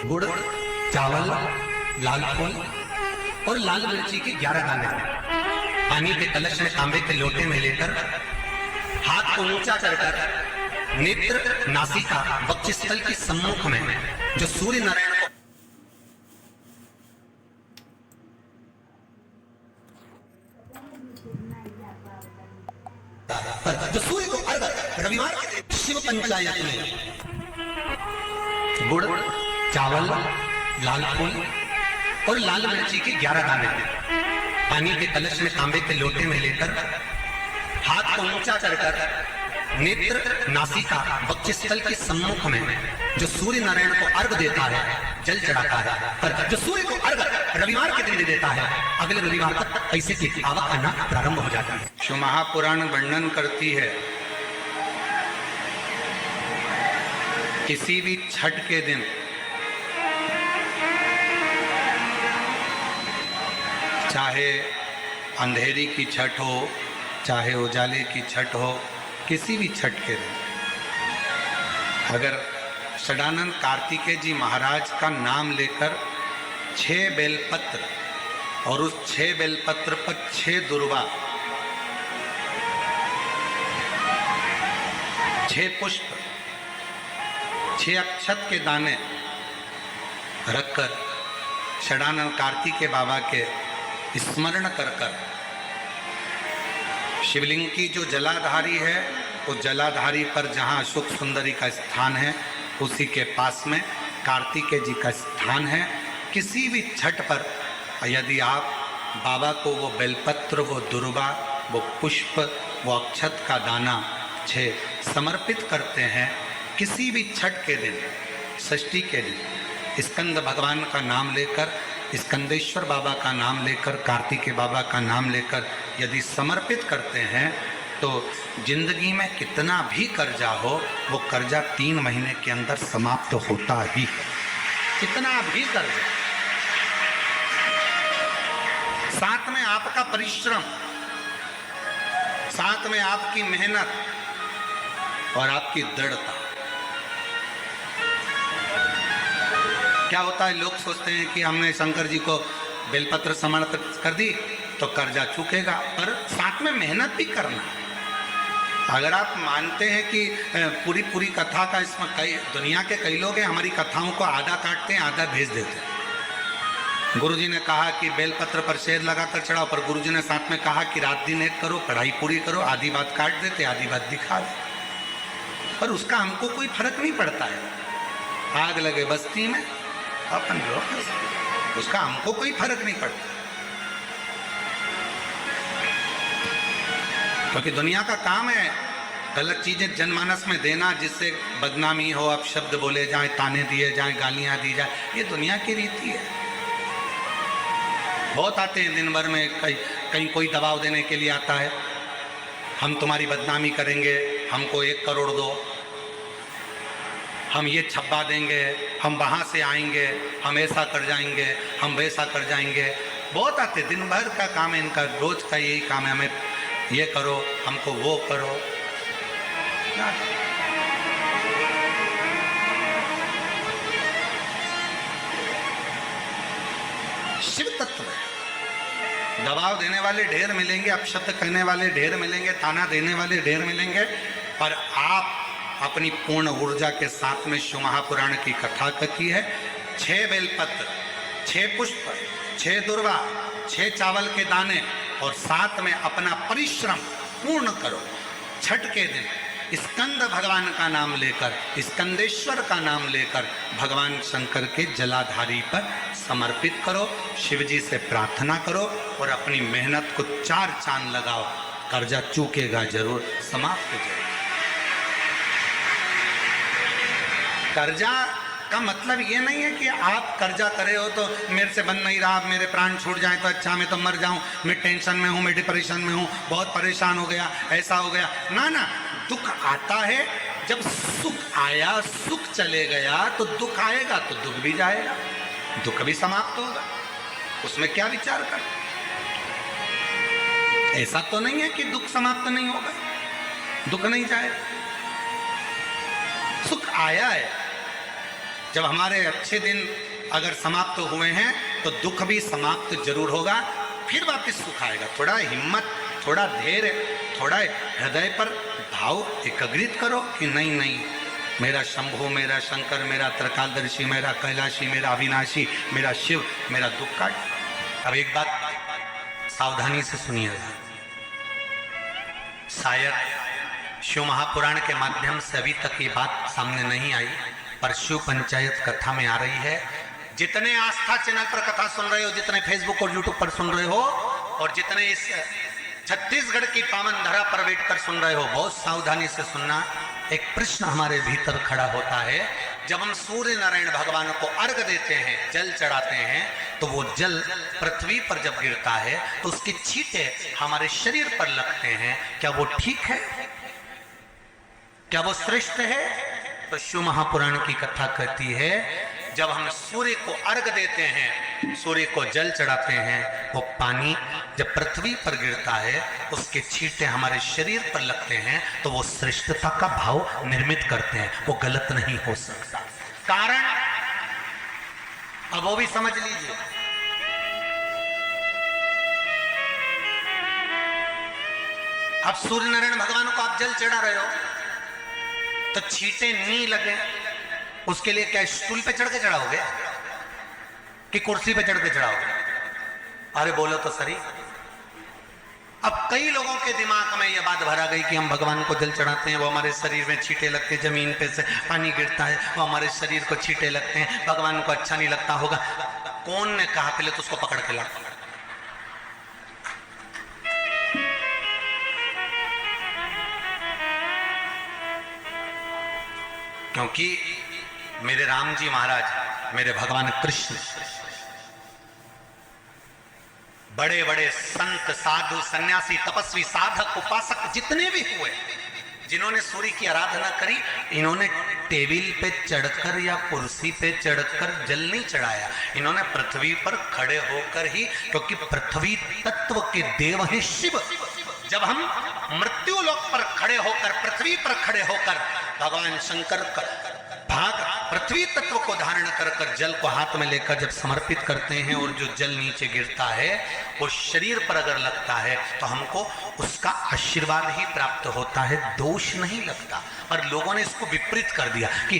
गुड़, चावल, लाल फूल और लाल मिर्ची के 11 दाने पानी के कलश में तांबे के लोटे में लेकर हाथ को ऊंचा कर नेत्र नासिका वक्षस्थल के सम्मुख में जो सूर्य नारायण को जो सूर्य को अर्घ रविवार के दिन शिव पंचायत में गुड़, चावल, लाल फूल और लाल मिर्ची के 11 दाने पानी के कलश में तांबे के लोटे में लेकर हाथ को ऊंचा कर नेत्र नासिका वक्षस्थल के सम्मुख में जो सूर्य नारायण को अर्घ देता है, जल चढ़ाता है। पर जो सूर्य को अर्घ रविवार के दिन दे देता है, अगले रविवार तक पैसे की आवक करना प्रारंभ हो जाता है। शिव महापुराण वर्णन करती है किसी भी छठ के दिन चाहे अंधेरी की छठ हो, चाहे उजाले की छठ हो, किसी भी छठ के दिन अगर षडानंद कार्तिकेय जी महाराज का नाम लेकर 6 बेलपत्र और उस 6 बेलपत्र पर 6 दुर्वा, 6 पुष्प, 6 अक्षत के दाने रखकर षडानंद कार्तिकेय बाबा के स्मरण कर कर शिवलिंग की जो जलाधारी है, उस जलाधारी पर जहाँ अशोक सुंदरी का स्थान है, उसी के पास में कार्तिकेय जी का स्थान है। किसी भी छठ पर यदि आप बाबा को वो बेलपत्र, वो दुर्वा, वो पुष्प, वो अक्षत का दाना 6 समर्पित करते हैं, किसी भी छठ के दिन, षष्ठी के दिन स्कंद भगवान का नाम लेकर, स्कंदेश्वर बाबा का नाम लेकर, कार्तिकेय बाबा का नाम लेकर यदि समर्पित करते हैं तो जिंदगी में कितना भी कर्जा हो, वो कर्जा 3 महीने के अंदर समाप्त होता ही है। कितना भी कर्जा, साथ में आपका परिश्रम, साथ में आपकी मेहनत और आपकी दृढ़ता। क्या होता है, लोग सोचते हैं कि हमने शंकर जी को बेलपत्र समर्पित कर दी तो कर्जा चूकेगा, पर साथ में मेहनत भी करना। अगर आप मानते हैं कि पूरी कथा का इसमें दुनिया के कई लोग हैं हमारी कथाओं को आधा काटते हैं, आधा भेज देते हैं। गुरुजी ने कहा कि बेलपत्र पर शेर लगाकर चढ़ाओ, पर गुरुजी ने साथ में कहा कि रात दिन एक करो, पढ़ाई पूरी करो, आधी बात काट देते, आधी बात दिखा देते, पर उसका हमको कोई फर्क नहीं पड़ता है। आग लगे बस्ती में अपन लोग, उसका हमको कोई फर्क नहीं पड़ता, क्योंकि दुनिया का काम है गलत चीजें जनमानस में देना, जिससे बदनामी हो, अपशब्द बोले जाए, ताने दिए जाए, गालियां दी जाए। ये दुनिया की रीति है। बहुत आते हैं दिन भर में, कहीं कोई दबाव देने के लिए आता है, हम तुम्हारी बदनामी करेंगे, हमको 1 करोड़ दो, हम ये छप्पा देंगे, हम वहाँ से आएंगे, हम ऐसा कर जाएंगे, हम वैसा कर जाएंगे। बहुत आते, दिन भर का काम है इनका, रोज का यही काम है, हमें ये करो, हमको वो करो। शिव तत्व है। दबाव देने वाले ढेर मिलेंगे, अपशब्द कहने वाले ढेर मिलेंगे, ताना देने वाले ढेर मिलेंगे, पर आप अपनी पूर्ण ऊर्जा के साथ में शिव महापुराण की कथा की है। 6 बेलपत्र, 6 पुष्प, 6 दुर्वा, 6 चावल के दाने और साथ में अपना परिश्रम पूर्ण करो। छठ के दिन स्कंद भगवान का नाम लेकर, स्कंदेश्वर का नाम लेकर भगवान शंकर के जलाधारी पर समर्पित करो, शिव जी से प्रार्थना करो और अपनी मेहनत को 4 चांद लगाओ। कर्जा चूकेगा जरूर, समाप्त जरूर। कर्जा का मतलब ये नहीं है कि आप कर्जा करे हो तो मेरे से बन नहीं रहा, मेरे प्राण छूट जाए तो अच्छा, मैं तो मर जाऊं, मैं टेंशन में हूं, मैं डिप्रेशन में हूं, बहुत परेशान हो गया, ऐसा हो गया। ना ना, दुख आता है, जब सुख आया, सुख चले गया तो दुख आएगा, तो दुख भी जाएगा, दुख भी समाप्त होगा, उसमें क्या विचार कर। ऐसा तो नहीं है कि दुख समाप्त नहीं होगा, दुख नहीं जाएगा। सुख आया है, जब हमारे अच्छे दिन अगर समाप्त हुए हैं तो दुख भी समाप्त जरूर होगा, फिर वापस सुख आएगा। थोड़ा हिम्मत, थोड़ा धैर्य, थोड़ा हृदय पर भाव एकाग्रित करो कि नहीं नहीं, मेरा शंभु, मेरा शंकर, मेरा त्रिकालदर्शी, मेरा कैलाशी, मेरा अविनाशी, मेरा शिव मेरा दुख काट। अब एक बात सावधानी से सुनिएगा, शायद शिव महापुराण के माध्यम से अभी तक ये बात सामने नहीं आई, पर शिव पंचायत कथा में आ रही है। जितने आस्था चैनल पर कथा सुन रहे हो, जितने फेसबुक और यूट्यूब पर सुन रहे हो, और जितने इस छत्तीसगढ़ की पावन धरा पर बैठकर सुन रहे हो, बहुत सावधानी से सुनना। एक प्रश्न हमारे भीतर खड़ा होता है, जब हम सूर्य नारायण भगवान को अर्घ देते हैं, जल चढ़ाते हैं, तो वो जल पृथ्वी पर जब गिरता है तो उसके छींटे हमारे शरीर पर लगते हैं। क्या वो ठीक है? क्या वो श्रेष्ठ है? तो शिव महापुराण की कथा कहती है, जब हम सूर्य को अर्घ देते हैं, सूर्य को जल चढ़ाते हैं, वो पानी जब पृथ्वी पर गिरता है, उसके छींटे हमारे शरीर पर लगते हैं, तो वो श्रेष्ठता का भाव निर्मित करते हैं, वो गलत नहीं हो सकता। कारण अब वो भी समझ लीजिए। अब सूर्य नारायण भगवान को आप जल चढ़ा रहे हो तो छींटे नहीं लगे, उसके लिए क्या स्टूल पे चढ़ के चढ़ाओगे कि कुर्सी पे चढ़ के चढ़ाओगे? अरे बोलो तो सही। अब कई लोगों के दिमाग में यह बात भरा गई कि हम भगवान को जल चढ़ाते हैं, वो हमारे शरीर में छींटे लगते हैं, जमीन पे से पानी गिरता है, वो हमारे शरीर को छींटे लगते हैं, भगवान को अच्छा नहीं लगता होगा। कौन ने कहा? पहले तो उसको पकड़ के ला। क्योंकि मेरे राम जी महाराज, मेरे भगवान कृष्ण, बड़े बड़े संत, साधु, सन्यासी, तपस्वी, साधक, उपासक जितने भी हुए, जिन्होंने सूर्य की आराधना करी, इन्होंने टेबल पे चढ़कर या कुर्सी पे चढ़कर जल नहीं चढ़ाया, इन्होंने पृथ्वी पर खड़े होकर ही, क्योंकि पृथ्वी तत्व के देव हैं शिव। जब हम मृत्यु लोक पर खड़े होकर, पृथ्वी पर खड़े होकर भगवान शंकर का भाग पृथ्वी तत्व को धारण कर कर जल को हाथ में लेकर जब समर्पित करते हैं, और जो जल नीचे गिरता है वो शरीर पर अगर लगता है तो हमको उसका आशीर्वाद ही प्राप्त होता है, दोष नहीं लगता। और लोगों ने इसको विपरीत कर दिया कि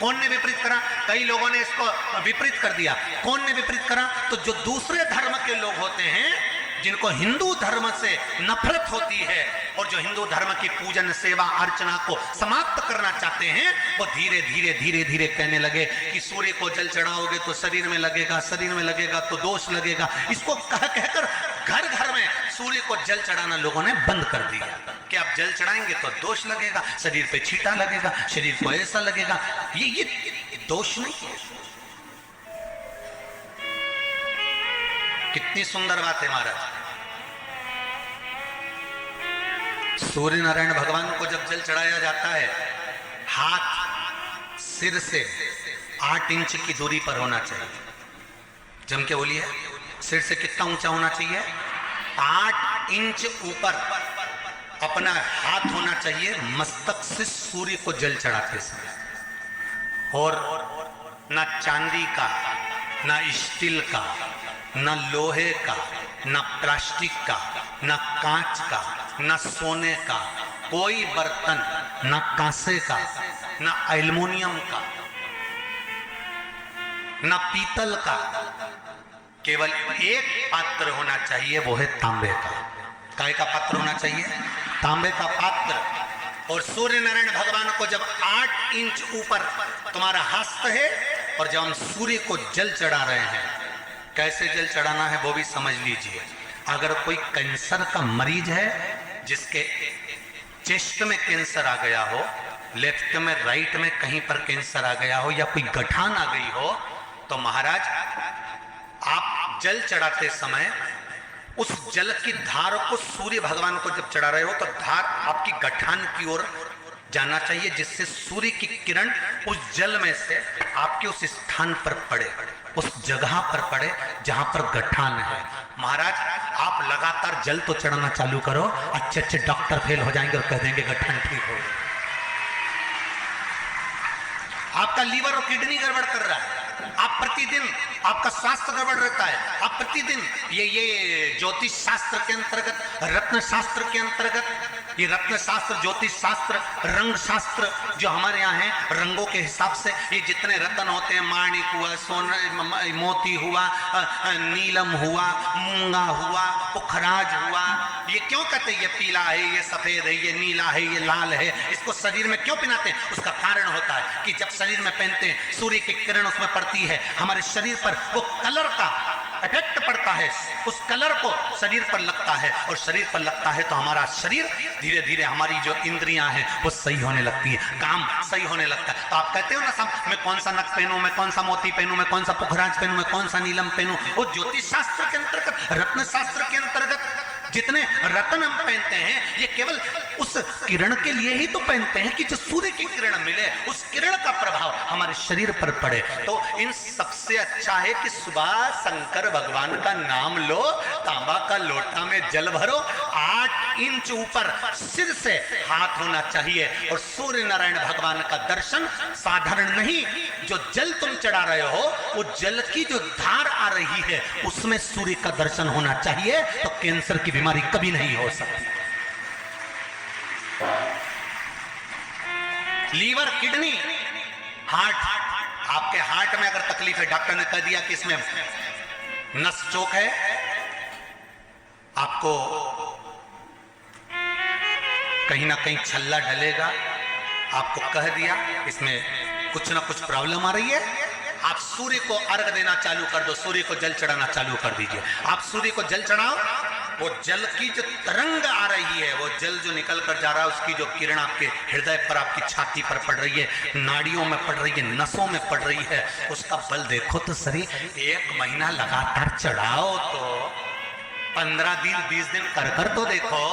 कौन ने विपरीत करा? कई लोगों ने इसको विपरीत कर दिया। कौन ने विपरीत करा? तो जो दूसरे धर्म के लोग होते हैं, जिनको हिंदू धर्म से नफरत होती है और जो हिंदू धर्म की पूजन, सेवा, अर्चना को समाप्त करना चाहते हैं, वो धीरे धीरे धीरे धीरे कहने लगे कि सूर्य को जल चढ़ाओगे तो शरीर में लगेगा, शरीर में लगेगा तो दोष लगेगा। इसको कह कहकर घर घर में सूर्य को जल चढ़ाना लोगों ने बंद कर दिया कि आप जल चढ़ाएंगे तो दोष लगेगा, शरीर पे छींटा लगेगा, शरीर को ऐसा लगेगा। ये दोष नहीं है। कितनी सुंदर बात है महाराज। सूर्य नारायण भगवान को जब जल चढ़ाया जाता है, हाथ सिर से 8 इंच की दूरी पर होना चाहिए। जम के बोलिए, सिर से कितना ऊंचा होना चाहिए? 8 इंच ऊपर अपना हाथ होना चाहिए मस्तक से सूर्य को जल चढ़ाते समय। और ना चांदी का, ना स्टील का, न लोहे का, न प्लास्टिक का, न कांच का, न सोने का कोई बर्तन, न कांसे का, न एल्युमिनियम का, न पीतल का, केवल एक पात्र होना चाहिए, वो है तांबे का। काय का पात्र होना चाहिए? तांबे का पात्र। और सूर्य नारायण भगवान को जब 8 इंच ऊपर तुम्हारा हस्त है, और जब हम सूर्य को जल चढ़ा रहे हैं, कैसे जल चढ़ाना है वो भी समझ लीजिए। अगर कोई कैंसर का मरीज है, जिसके चेस्ट में कैंसर आ गया हो, लेफ्ट में, राइट में कहीं पर कैंसर आ गया हो, या कोई गठान आ गई हो, तो महाराज आप जल चढ़ाते समय उस जल की धार को सूर्य भगवान को जब चढ़ा रहे हो तो धार आपकी गठान की ओर जाना चाहिए, जिससे सूर्य की किरण उस जल में से आपके उस स्थान पर पड़े, उस जगह पर पड़े जहां पर गठान है। महाराज आप लगातार जल तो चढ़ाना चालू करो, अच्छे अच्छे डॉक्टर फेल हो जाएंगे और कह देंगे गठान ठीक हो गया। आपका आपका लीवर और किडनी गड़बड़ कर रहा है, आप प्रतिदिन आपका स्वास्थ्य गड़बड़ रहता है, आप प्रतिदिन ये ज्योतिष शास्त्र के अंतर्गत, रत्न शास्त्र के अंतर्गत, ये रत्न शास्त्र, ज्योतिष शास्त्र, रंग शास्त्र जो हमारे यहाँ है, रंगों के हिसाब से ये जितने रत्न होते हैं, माणिक हुआ, सोना, मोती हुआ, नीलम हुआ, मूंगा हुआ, पुखराज हुआ, ये क्यों कहते हैं ये पीला है, ये सफेद है, ये नीला है, ये लाल है, इसको शरीर में क्यों पहनाते हैं? उसका कारण होता है कि जब शरीर में पहनते हैं सूर्य की किरण उसमें पड़ती है, हमारे शरीर पर वो कलर का इफेक्ट पड़ता है, उस कलर को शरीर पर लगता है, और शरीर पर लगता है तो हमारा शरीर धीरे धीरे, हमारी जो इंद्रियां हैं वो सही होने लगती है, काम सही होने लगता है। तो आप कहते हो ना सब, मैं कौन सा नक पहनूं, मैं कौन सा मोती पहनूं, मैं कौन सा पुखराज पहनूं, मैं कौन सा नीलम पहनूं, वो ज्योतिष शास्त्र के अंतर्गत, रत्न शास्त्र के अंतर्गत जितने रत्न हम पहनते हैं ये केवल उस किरण के लिए ही तो पहनते हैं कि जो सूर्य की किरण मिले, उस किरण का प्रभाव हमारे शरीर पर पड़े। तो इन सबसे अच्छा है कि सुबह शंकर भगवान का नाम लो, तांबा का लोटा में जल भरो, 8 इंच ऊपर सिर से हाथ होना चाहिए, और सूर्य नारायण भगवान का दर्शन साधारण नहीं, जो जल तुम चढ़ा रहे हो वो जल की जो धार आ रही है उसमें सूर्य का दर्शन होना चाहिए, तो कैंसर की बीमारी कभी नहीं हो सकती। लीवर, किडनी, हार्ट, आपके हार्ट में अगर तकलीफ है, डॉक्टर ने कह दिया कि इसमें नस चोक है, आपको कहीं ना कहीं छल्ला डलेगा, आपको कह दिया इसमें कुछ ना कुछ प्रॉब्लम आ रही है, आप सूर्य को अर्घ देना चालू कर दो, सूर्य को जल चढ़ाना चालू कर दीजिए। आप सूर्य को जल चढ़ाओ, वो जल की जो तरंग आ रही है, वो जल जो निकल कर जा रहा है, उसकी जो किरण आपके हृदय पर, आपकी छाती पर पड़ रही है, नाड़ियों में पड़ रही है, नसों में पड़ रही है, उसका बल देखो तो सही। 1 महीना लगातार चढ़ाओ तो 15 दिन 20 दिन कर तो देखो।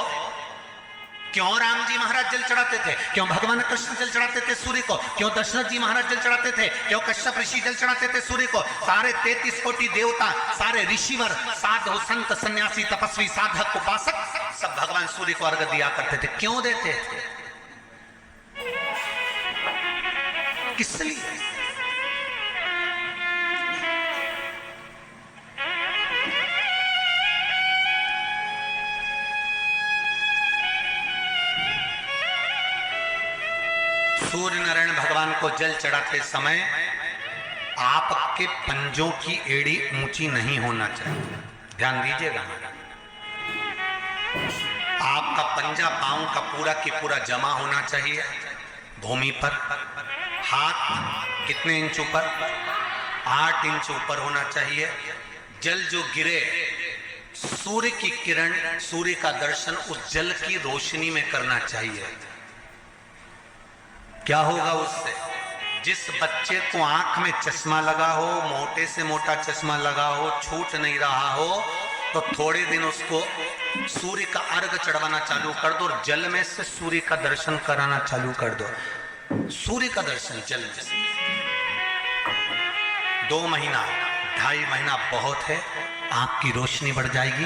क्यों राम जी महाराज जल चढ़ाते थे, क्यों भगवान कृष्ण जल चढ़ाते थे सूर्य को, क्यों दशरथ जी महाराज जल चढ़ाते थे, क्यों कश्यप ऋषि जल चढ़ाते थे सूर्य को, सारे 33 कोटि देवता, सारे ऋषिवर, साधु संत सन्यासी तपस्वी साधक उपासक सब भगवान सूर्य को अर्घ दिया करते थे। क्यों देते थे, किस लिए? सूर्य नारायण भगवान को जल चढ़ाते समय आपके पंजों की एड़ी ऊंची नहीं होना चाहिए, ध्यान दीजिएगा। आपका पंजा पांव का पूरा जमा होना चाहिए भूमि पर। हाथ कितने इंच ऊपर? 8 इंच ऊपर होना चाहिए। जल जो गिरे, सूर्य की किरण, सूर्य का दर्शन उस जल की रोशनी में करना चाहिए। क्या होगा उससे? जिस बच्चे को आंख में चश्मा लगा हो, मोटे से मोटा चश्मा लगा हो, छूट नहीं रहा हो, तो थोड़े दिन उसको सूर्य का अर्घ चढ़वाना चालू कर दो और जल में से सूर्य का दर्शन कराना चालू कर दो। सूर्य का दर्शन जल में से 2 महीना, 2.5 महीना बहुत है, आंख की रोशनी बढ़ जाएगी,